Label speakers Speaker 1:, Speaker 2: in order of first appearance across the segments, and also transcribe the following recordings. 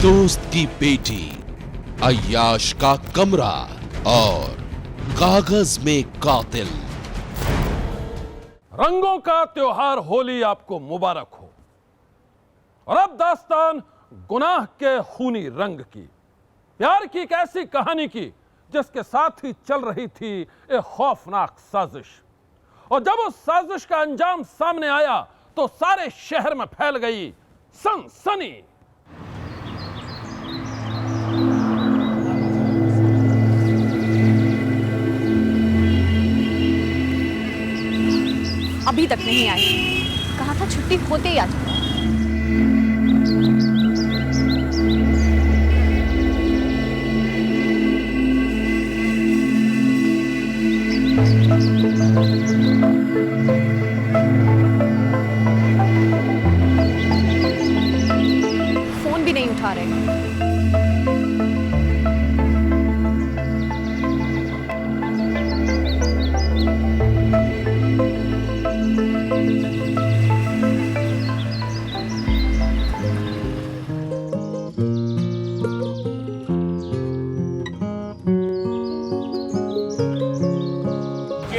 Speaker 1: दोस्त की बेटी, अय्याश का कमरा और कागज में कातिल।
Speaker 2: रंगों का त्योहार होली आपको मुबारक हो। और अब दास्तान गुनाह के खूनी रंग की, प्यार की एक ऐसी कहानी की जिसके साथ ही चल रही थी एक खौफनाक साजिश। और जब उस साजिश का अंजाम सामने आया तो सारे शहर में फैल गई सनसनी।
Speaker 3: अभी तक नहीं आई। कहा था छुट्टी होते ही आ जाऊंगा। फोन भी नहीं उठा रहे।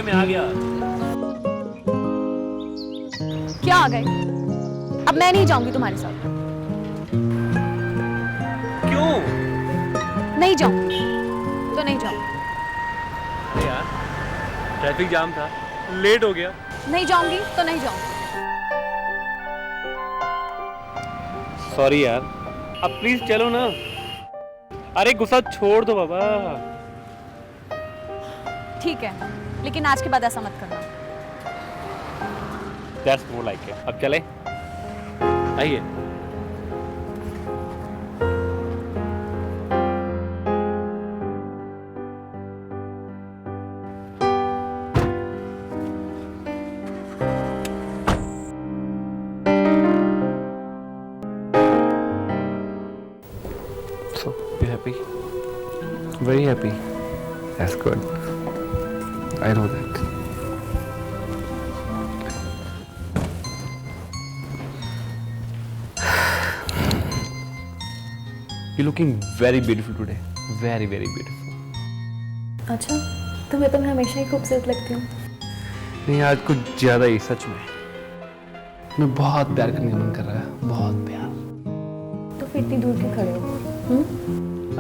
Speaker 4: मैं आ गया।
Speaker 3: क्या आ गए? अब मैं नहीं जाऊंगी तुम्हारे साथ।
Speaker 4: क्यों?
Speaker 3: नहीं जाऊंगी तो नहीं जाऊंगी।
Speaker 4: अरे यार, ट्रैफिक जाम था, लेट हो गया।
Speaker 3: नहीं जाऊंगी तो नहीं जाऊंगी।
Speaker 4: सॉरी यार, अब प्लीज चलो ना। अरे गुस्सा छोड़ दो बाबा।
Speaker 3: ठीक है, लेकिन आज के बाद ऐसा मत करना।
Speaker 4: That's more like it. अब चले? आइए। So, you happy? Very happy. That's good. I know that. You're looking very beautiful today. Very, very beautiful.
Speaker 5: अच्छा, तुम्हें तो मैं हमेशा ही खूबसूरत लगती हूँ।
Speaker 4: नहीं, आज कुछ ज्यादा ही सच में। मैं बहुत प्यार करने का मन कर रहा है, बहुत प्यार।
Speaker 5: तो फिर इतनी दूर क्यों खड़े हो?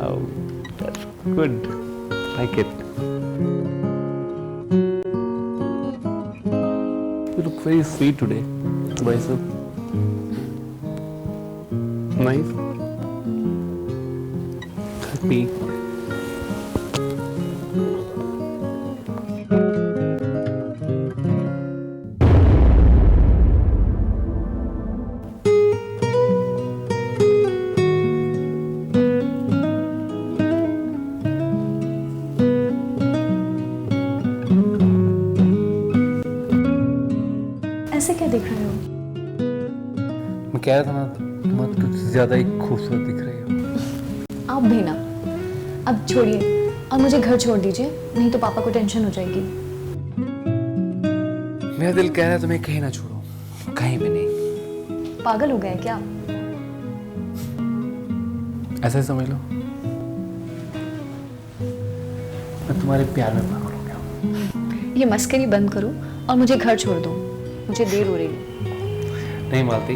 Speaker 4: Oh, that's good. Like it. You look very sweet today. Why so? Nice. Happy.
Speaker 5: ऐसे क्या देख रहे हो?
Speaker 4: मैं कह रहा था ना, तुम कुछ ज्यादा ही खूबसूरत दिख रही हो।
Speaker 5: आप भी ना। अब छोड़िए और मुझे घर छोड़ दीजिए, नहीं तो पापा को टेंशन हो जाएगी।
Speaker 4: मेरा दिल कह रहा है तुम्हें कहीं ना छोड़ो, कहीं भी नहीं।
Speaker 5: पागल हो गए क्या?
Speaker 4: ऐसा ही समझ लो, मैं तुम्हारे प्यार में पागल हो गया हूँ।
Speaker 5: ये मस्करी बंद करो और मुझे घर छोड़ दो, मुझे देर हो रही है।
Speaker 4: नहीं मालती,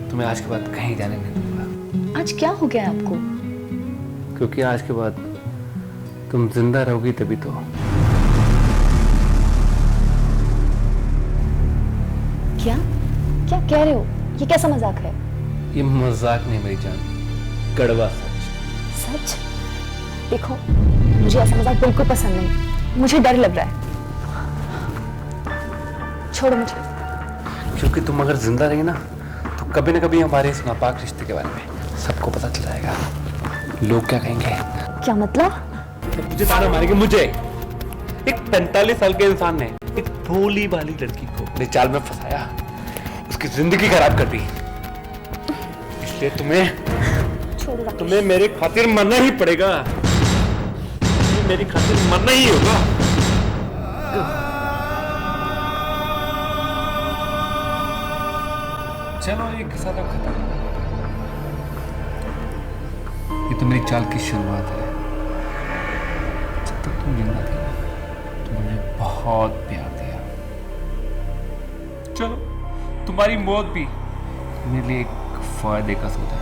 Speaker 4: तुम्हें आज के बाद कहीं जाने नहीं दूंगा।
Speaker 5: आज क्या हो गया है आपको?
Speaker 4: क्योंकि आज के बाद तुम जिंदा रहोगी तभी तो।
Speaker 5: क्या क्या कह रहे हो? ये कैसा मजाक है?
Speaker 4: ये मजाक नहीं मेरी जान, कड़वा सच।
Speaker 5: सच? देखो, मुझे ऐसा मजाक बिल्कुल पसंद नहीं, मुझे डर लग रहा है। छोड़ो मुझे।
Speaker 4: क्योंकि तुम अगर जिंदा रही ना तो कभी ना कभी हमारे इस नापाक रिश्ते के बारे में सबको पता चल जाएगा। लोग क्या कहेंगे?
Speaker 5: क्या मतलब?
Speaker 4: तुझे ताना मारेंगे मुझे। एक 45 साल के इंसान ने एक भोली भाली लड़की को अपने जाल में फंसाया, उसकी जिंदगी खराब कर दी। इसलिए तुम्हें मेरे खातिर मरना ही पड़ेगा। मेरी खातिर मरना ही होगा। चलो, एक किस्सा तो खत्म। ये तो मेरी चाल की शुरुआत है। जब तक तुम जिंदा थी ना, तुमने बहुत प्यार दिया। चलो, तुम्हारी मौत भी मेरे लिए एक फायदे का सौदा है।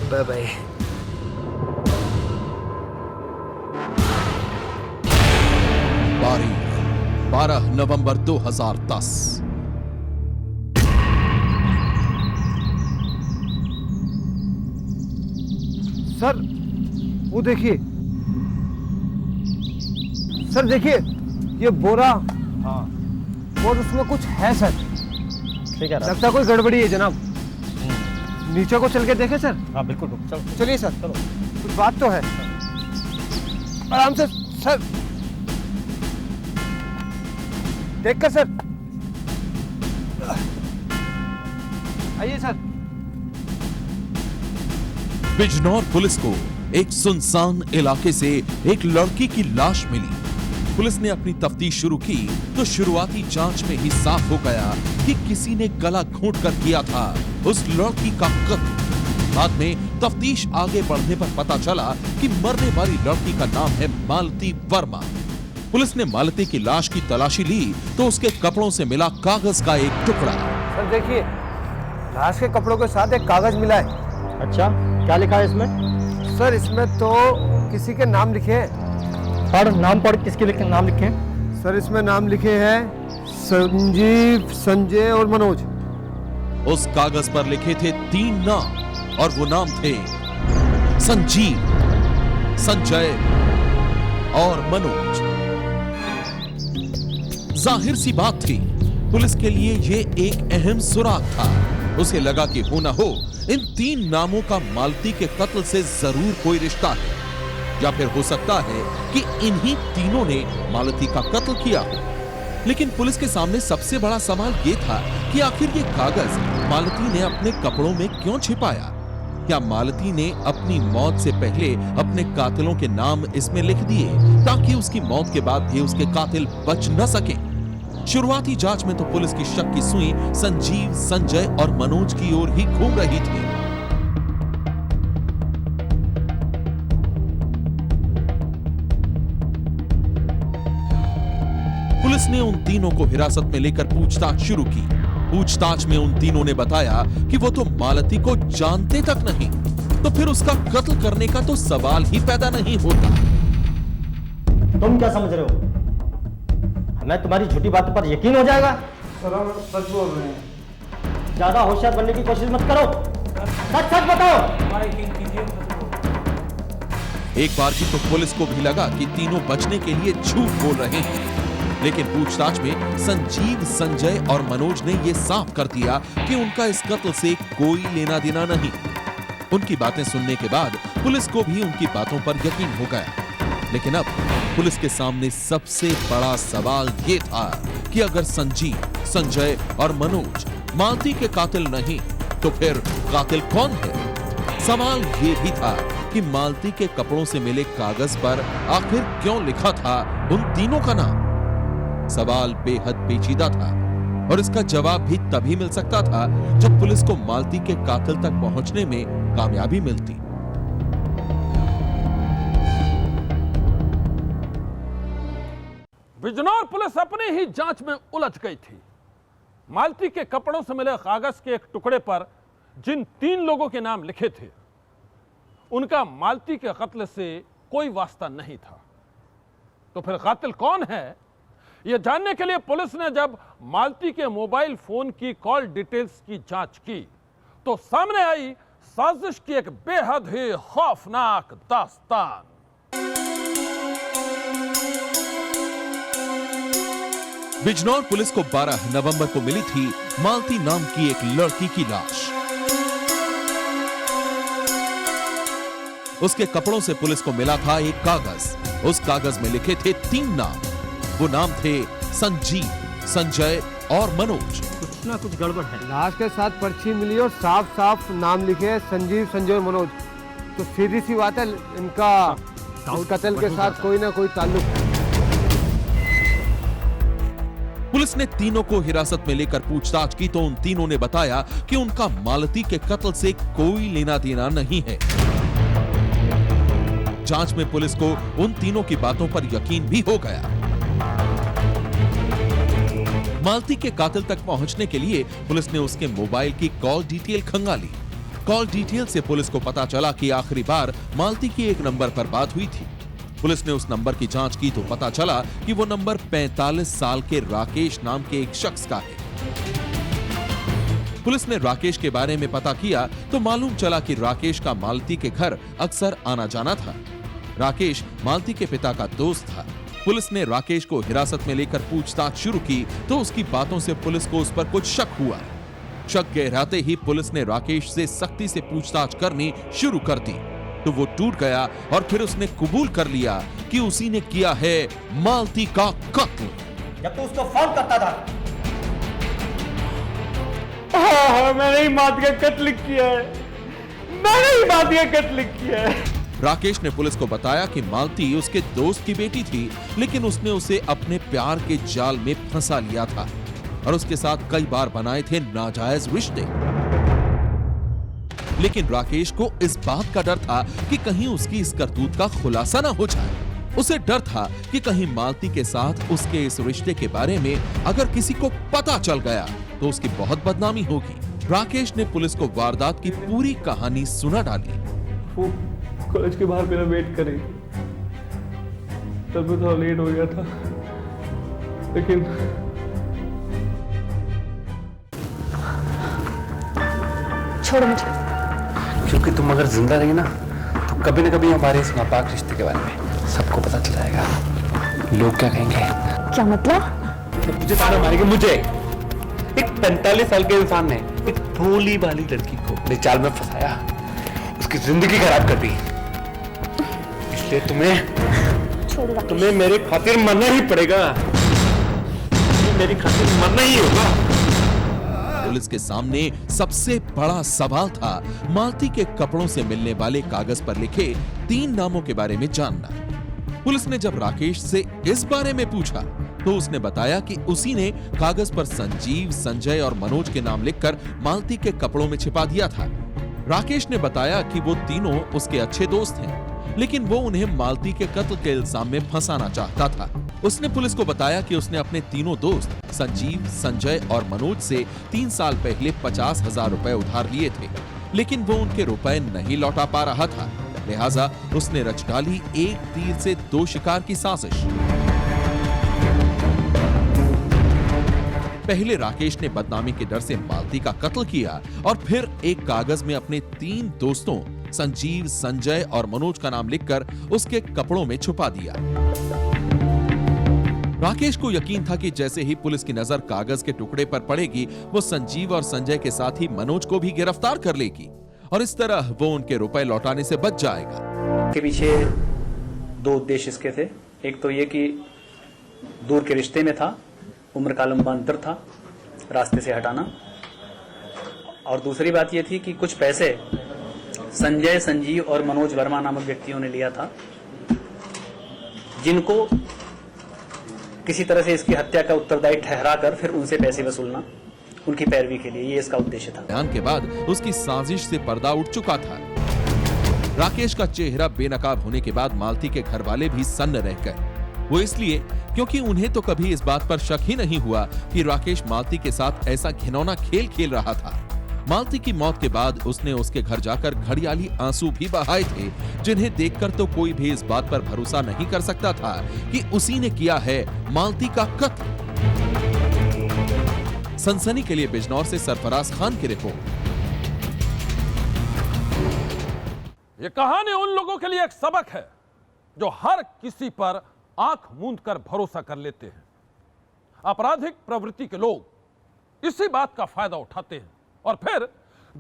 Speaker 6: Bye bye.
Speaker 1: तारीख 12 नवंबर 2010।
Speaker 6: सर वो देखिए, सर देखिए ये बोरा। हाँ, और उसमें कुछ है सर। ठीक है, लगता है कोई गड़बड़ी है जनाब। नीचे को चल के देखें सर। हाँ बिल्कुल, चलो चलिए सर, चलो कुछ बात तो है। आराम से सर, देख कर सर। आइए सर।
Speaker 1: बिजनौर पुलिस को एक सुनसान इलाके से एक लड़की की लाश मिली। पुलिस ने अपनी तफ्तीश शुरू की तो शुरुआती जांच में ही साफ हो गया कि किसी ने गला घोंट कर किया था उस लड़की का कत्ल। बाद में तफ्तीश आगे बढ़ने पर पता चला कि मरने वाली लड़की का नाम है मालती वर्मा। पुलिस ने मालती की लाश की तलाशी ली तो उसके कपड़ों से मिला कागज का एक टुकड़ा।
Speaker 6: सर देखिए, लाश के कपड़ों के साथ एक कागज मिला है।
Speaker 7: अच्छा, क्या लिखा है इसमें?
Speaker 6: सर इसमें तो किसी के नाम लिखे हैं।
Speaker 7: और नाम पढ़, किसके नाम लिखे हैं?
Speaker 6: सर इसमें नाम लिखे हैं संजीव, संजय और मनोज।
Speaker 1: उस कागज पर लिखे थे 3 नाम और वो नाम थे संजीव, संजय और मनोज। जाहिर सी बात थी, पुलिस के लिए ये एक अहम सुराग था। उसे लगा कि हो ना हो इन 3 नामों का मालती के कत्ल से जरूर कोई रिश्ता है, या फिर हो सकता है कि इन्हीं तीनों ने मालती का कत्ल किया हो। लेकिन पुलिस के सामने सबसे बड़ा सवाल यह था कि आखिर ये कागज मालती ने अपने कपड़ों में क्यों छिपाया? क्या मालती ने अपनी मौत से पहले अपने कातिलों के नाम इसमें लिख दिए ताकि उसकी मौत के बाद भी उसके कातिल बच न सके? शुरुआती जांच में तो पुलिस की शक की सुई संजीव, संजय और मनोज की ओर ही घूम रही थी। पुलिस ने उन तीनों को हिरासत में लेकर पूछताछ शुरू की। पूछताछ में उन तीनों ने बताया कि वो तो मालती को जानते तक नहीं, तो फिर उसका कत्ल करने का तो सवाल ही पैदा नहीं होता।
Speaker 7: तुम क्या समझ रहे हो? हमें तुम्हारी झूठी बातों पर यकीन हो जाएगा?
Speaker 6: सर हम सच बोल रहे हैं।
Speaker 7: ज्यादा होशियार बनने की कोशिश मत करो, सच सच बताओ।
Speaker 1: एक बार की तो पुलिस को भी लगा कि तीनों बचने के लिए झूठ बोल रहे हैं, लेकिन पूछताछ में संजीव, संजय और मनोज ने यह साफ कर दिया कि उनका इस कत्ल से कोई लेना देना नहीं। उनकी बातें सुनने के बाद पुलिस को भी उनकी बातों पर यकीन हो गया। लेकिन अब पुलिस के सामने सबसे बड़ा सवाल यह था कि अगर संजीव, संजय और मनोज मालती के कातिल नहीं तो फिर कातिल कौन है? सवाल यह भी था कि मालती के कपड़ों से मिले कागज पर आखिर क्यों लिखा था उन तीनों का नाम? सवाल बेहद पेचीदा था, और इसका जवाब भी तभी मिल सकता था जब पुलिस को मालती के कातिल तक पहुंचने में कामयाबी मिलती।
Speaker 2: बिजनौर पुलिस अपनी ही जांच में उलझ गई थी। मालती के कपड़ों से मिले कागज के एक टुकड़े पर जिन 3 लोगों के नाम लिखे थे, उनका मालती के कत्ल से कोई वास्ता नहीं था। तो फिर कातिल कौन है, यह जानने के लिए पुलिस ने जब मालती के मोबाइल फोन की कॉल डिटेल्स की जांच की तो सामने आई साजिश की एक बेहद ही खौफनाक दास्तान।
Speaker 1: बिजनौर पुलिस को 12 नवंबर को मिली थी मालती नाम की एक लड़की की लाश। उसके कपड़ों से पुलिस को मिला था एक कागज। उस कागज में लिखे थे 3 नाम। वो नाम थे संजीव, संजय और मनोज।
Speaker 7: कुछ ना कुछ गड़बड़ है।
Speaker 6: लाश के साथ पर्ची मिली और साफ साफ नाम लिखे हैं संजीव, संजय और मनोज। तो सीधी सी बात है, इनका इस कत्ल के साथ कोई ना कोई ताल्लुक है।
Speaker 1: पुलिस ने तीनों को हिरासत में लेकर पूछताछ की तो उन तीनों ने बताया कि उनका मालती के कत्ल से कोई लेना देना नहीं है। जांच में पुलिस को उन तीनों की बातों पर यकीन भी हो गया। मालती के कातिल तक पहुंचने के लिए पुलिस ने उसके मोबाइल की कॉल डिटेल खंगाली। कॉल डिटेल से पुलिस को पता चला कि आखिरी बार मालती की एक नंबर पर बात हुई थी। पुलिस ने उस नंबर की जांच की तो पता चला कि वो नंबर 45 साल के राकेश नाम के एक शख्स का है। पुलिस ने राकेश के बारे में पता किया तो मालूम चला कि राकेश का मालती के घर अक्सर आना जाना था। राकेश मालती के पिता का दोस्त था। पुलिस ने राकेश को हिरासत में लेकर पूछताछ शुरू की तो उसकी बातों से पुलिस को उस पर कुछ शक हुआ। शक गहराते ही पुलिस ने राकेश से सख्ती से पूछताछ करनी शुरू कर दी तो वो टूट गया और फिर उसने कबूल कर लिया कि उसी ने किया है मालती का कत्ल।
Speaker 7: जब तो उसको फोन करता था।
Speaker 4: मैंने ही मालती का कत्ल किया है। मैंने ही मालती का कत्ल किया है।
Speaker 1: राकेश ने पुलिस को बताया कि मालती उसके दोस्त की बेटी थी, लेकिन उसने उसे अपने प्यार के जाल में फंसा लिया था और उसके साथ कई बार बनाए थे नाजायज रिश्ते। लेकिन राकेश को इस बात का डर था कि कहीं उसकी इस करतूत का खुलासा ना हो जाए। उसे डर था कि कहीं मालती के साथ उसके इस रिश्ते के बारे में अगर किसी को पता चल गया तो उसकी बहुत बदनामी होगी। राकेश ने पुलिस को वारदात की पूरी कहानी सुना डाली।
Speaker 4: वो कॉलेज के बाहर मेरा वेट करे, तब भी थोड़ा लेट हो गया था, लेकिन
Speaker 5: छोड़ो मुझे।
Speaker 4: क्योंकि तुम अगर जिंदा रही ना तो कभी न कभी हमारे इस नापाक रिश्ते के बारे में सबको पता चल जाएगा। लोग क्या कहेंगे?
Speaker 5: क्या मतलब?
Speaker 4: मुझे ताना मारेंगे। मुझे एक 45 साल के इंसान ने एक भोली भाली लड़की को अपने जाल में फंसाया, उसकी जिंदगी खराब कर दी। इसलिए तुम्हें मेरे खातिर मरना ही पड़ेगा। मेरी खातिर मरना ही होगा।
Speaker 1: पुलिस के सामने सबसे बड़ा सवाल था मालती के कपड़ों से मिलने वाले कागज पर लिखे 3 नामों के बारे में जानना। पुलिस ने जब राकेश से इस बारे में पूछा तो उसने बताया कि उसी ने कागज पर संजीव, संजय और मनोज के नाम लिखकर मालती के कपड़ों में छिपा दिया था। राकेश ने बताया कि वो तीनों उसके अच्छे दोस्त हैं, लेकिन वो उन्हें मालती के कत्ल के इल्जाम में फंसाना चाहता था। उसने पुलिस को बताया कि उसने अपने तीनों दोस्त संजीव, संजय और मनोज से 3 साल पहले 50,000 रुपए उधार लिए थे, लेकिन वो उनके रुपए नहीं लौटा पा रहा था। लिहाजा उसने रच डाली एक तीर से 2 शिकार की साजिश। पहले राकेश ने बदनामी के डर से मालती का कत्ल किया और फिर एक कागज में अपने 3 दोस्तों संजीव, संजय और मनोज का नाम लिखकर उसके कपड़ों में छुपा दिया। राकेश को यकीन था कि जैसे ही पुलिस की नजर कागज के टुकड़े पर पड़ेगी, वो संजीव और संजय के साथ ही मनोज को भी गिरफ्तार कर लेगी और इस तरह वो उनके रुपए लौटाने से बच जाएगा।
Speaker 8: के पीछे 2 उद्देश्य इसके थे। एक तो ये कि दूर के रिश्ते में था, उम्र का लंबा अंतर था, रास्ते से हटाना, और दूसरी बात ये थी कि कुछ पैसे संजय, संजीव और मनोज वर्मा नामक व्यक्तियों ने लिया था, जिनको किसी तरह से इसकी हत्या का उत्तरदायी ठहराकर फिर उनसे पैसे वसूलना, उनकी पैरवी के लिए, ये इसका उद्देश्य था।
Speaker 1: बयान के बाद उसकी साजिश से पर्दा उठ चुका था। राकेश का चेहरा बेनकाब होने के बाद मालती के घर वाले भी सन्न रह गए। वो इसलिए क्योंकि उन्हें तो कभी इस बात पर शक ही नहीं हुआ कि राकेश मालती के साथ ऐसा घिनौना खेल खेल रहा था। मालती की मौत के बाद उसने उसके घर जाकर घड़ियाली आंसू भी बहाए थे, जिन्हें देखकर तो कोई भी इस बात पर भरोसा नहीं कर सकता था कि उसी ने किया है मालती का कत्ल। सनसनी के लिए बिजनौर से सरफराज खान की रिपोर्ट।
Speaker 2: ये कहानी उन लोगों के लिए एक सबक है जो हर किसी पर आंख मूंद कर भरोसा कर लेते हैं। आपराधिक प्रवृत्ति के लोग इसी बात का फायदा उठाते हैं और फिर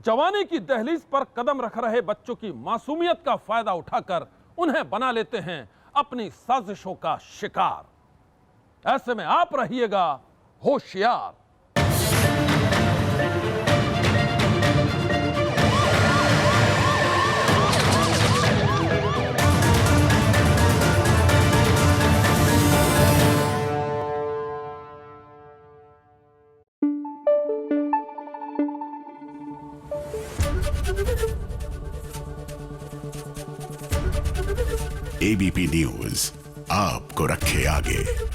Speaker 2: जवानी की दहलीज पर कदम रख रहे बच्चों की मासूमियत का फायदा उठाकर उन्हें बना लेते हैं अपनी साजिशों का शिकार। ऐसे में आप रहिएगा होशियार।
Speaker 9: एबीपी न्यूज आपको रखे आगे।